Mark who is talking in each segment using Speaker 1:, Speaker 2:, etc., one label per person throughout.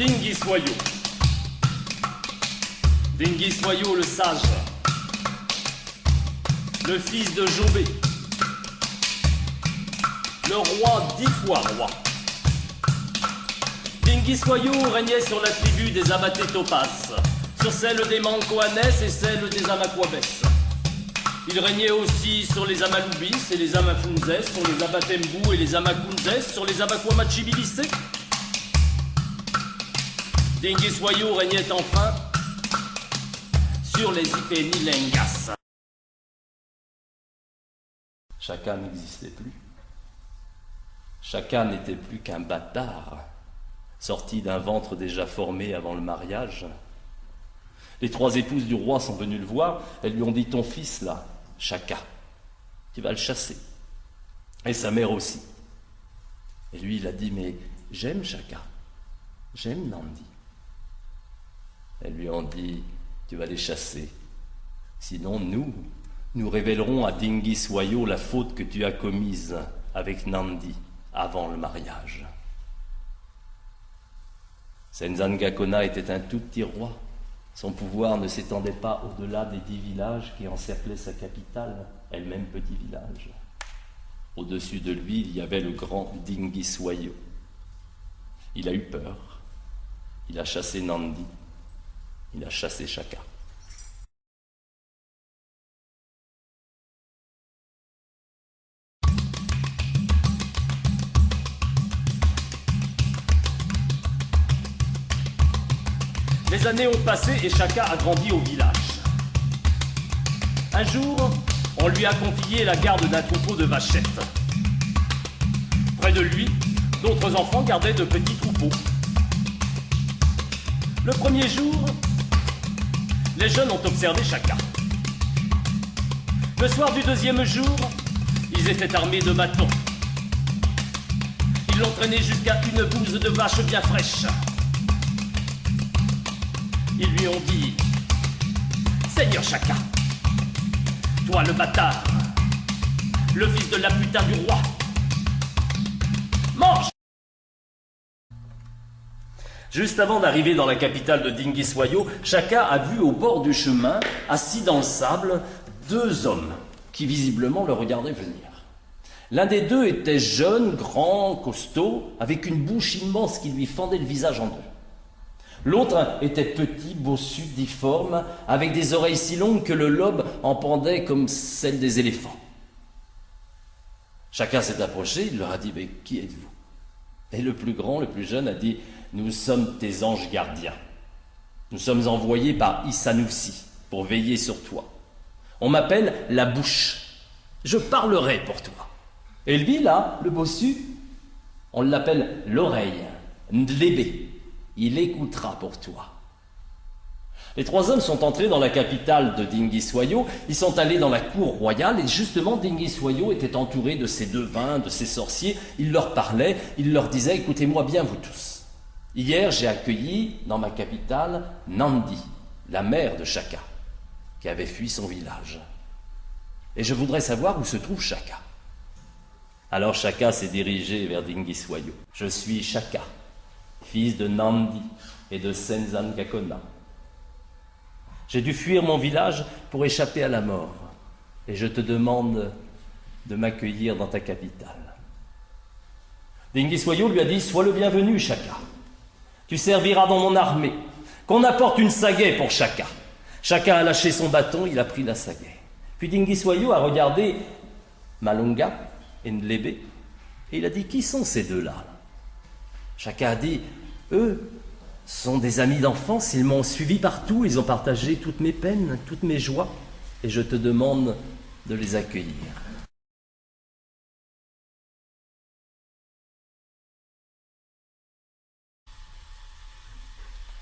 Speaker 1: Dingui Soyot. Dingui Soyot le sage, le fils de Jobé, le roi 10 fois roi. Dingui Soyot régnait sur la tribu des Abaté Topas, sur celle des Mancoanès et celle des Amaquabès. Il régnait aussi sur les Amaloubis et les Amafunzès, sur les Abatembou et les Amakunzès, sur les Abaquamachibilissés. Dingui Soyot régnait enfin sur les Ipénilengas. Chaka n'existait plus. Chaka n'était plus qu'un bâtard, sorti d'un ventre déjà formé avant le mariage. Les 3 épouses du roi sont venues le voir. Elles lui ont dit: ton fils là, Chaka, tu vas le chasser. Et sa mère aussi. Et lui, il a dit: mais j'aime Chaka, j'aime Nandi. Elles lui ont dit: tu vas les chasser. Sinon, nous révélerons à Dingui Soyot la faute que tu as commise avec Nandi avant le mariage. Senzangakona était un tout petit roi. Son pouvoir ne s'étendait pas au-delà des 10 villages qui encerclaient sa capitale, elle-même petit village. Au-dessus de lui, il y avait le grand Dingui Soyot. Il a eu peur. Il a chassé Nandi. Il a chassé Chaka. Les années ont passé et Chaka a grandi au village. Un jour, on lui a confié la garde d'un troupeau de vachettes. Près de lui, d'autres enfants gardaient de petits troupeaux. Le premier jour, les jeunes ont observé Chaka. Le soir du deuxième jour, ils étaient armés de bâtons. Ils l'ont traîné jusqu'à une bouse de vache bien fraîche. Ils lui ont dit: Seigneur Chaka, toi le bâtard, le fils de la putain du roi, mange! Juste avant d'arriver dans la capitale de Dingui Soyot, Chaka a vu au bord du chemin, assis dans le sable, 2 hommes qui visiblement le regardaient venir. L'un des 2 était jeune, grand, costaud, avec une bouche immense qui lui fendait le visage en 2. L'autre était petit, bossu, difforme, avec des oreilles si longues que le lobe en pendait comme celle des éléphants. Chacun s'est approché, il leur a dit: mais qui êtes-vous? Et le plus grand, le plus jeune, a dit: nous sommes tes anges gardiens. Nous sommes envoyés par Issanoussi pour veiller sur toi. On m'appelle la bouche. Je parlerai pour toi. Et lui, là, le bossu, on l'appelle l'oreille, Ndlébé. Il écoutera pour toi. Les 3 hommes sont entrés dans la capitale de Dingui Soyot. Ils sont allés dans la cour royale et justement Dingui Soyot était entouré de ses devins, de ses sorciers. Il leur parlait, il leur disait: écoutez-moi bien vous tous. Hier j'ai accueilli dans ma capitale Nandi, la mère de Chaka, qui avait fui son village. Et je voudrais savoir où se trouve Chaka. Alors Chaka s'est dirigé vers Dingui Soyot. Je suis Chaka, fils de Nandi et de Senzangakona. J'ai dû fuir mon village pour échapper à la mort, et je te demande de m'accueillir dans ta capitale. Dingui Soyot lui a dit: sois le bienvenu, Chaka. Tu serviras dans mon armée. Qu'on apporte une sagaie pour Chaka. Chaka a lâché son bâton, il a pris la sagaie. Puis Dingui Soyot a regardé Malunga et Ndlébé, et il a dit: qui sont ces 2-là? Chaka a dit: eux sont des amis d'enfance, ils m'ont suivi partout, ils ont partagé toutes mes peines, toutes mes joies, et je te demande de les accueillir.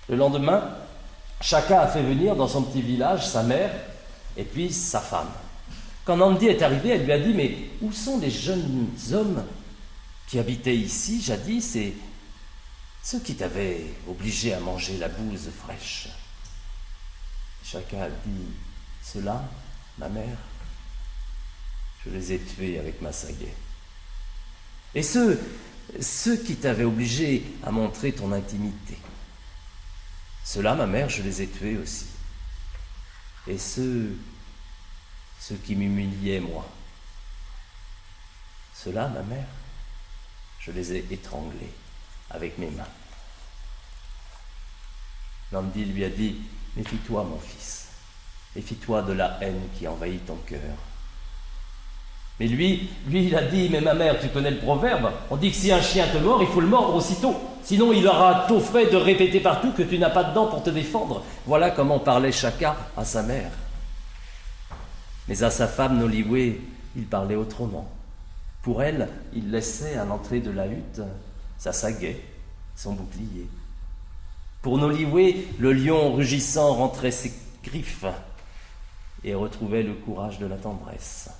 Speaker 1: Le lendemain, Chaka a fait venir dans son petit village sa mère et puis sa femme. Quand Nandi est arrivée, elle lui a dit: mais où sont les jeunes hommes qui habitaient ici jadis et ceux qui t'avaient obligé à manger la bouse fraîche? Chaka a dit: ceux-là, ma mère, je les ai tués avec ma sagaie. Et ceux qui t'avaient obligé à montrer ton intimité, Ceux-là, ma mère, je les ai tués aussi. Et ceux qui m'humiliaient, moi, ceux-là, ma mère, je les ai étranglés avec mes mains. Nandi lui a dit, méfie-toi, mon fils, méfie-toi de la haine qui envahit ton cœur. Mais lui, il a dit, mais ma mère, tu connais le proverbe, on dit que si un chien te mord, il faut le mordre aussitôt, sinon il aura tôt fait de répéter partout que tu n'as pas de dents pour te défendre. Voilà comment parlait Shaka à sa mère. Mais à sa femme Noliwe, il parlait autrement. Pour elle, il laissait à l'entrée de la hutte sa sagaie, son bouclier. Pour Noliwe, le lion rugissant rentrait ses griffes et retrouvait le courage de la tendresse.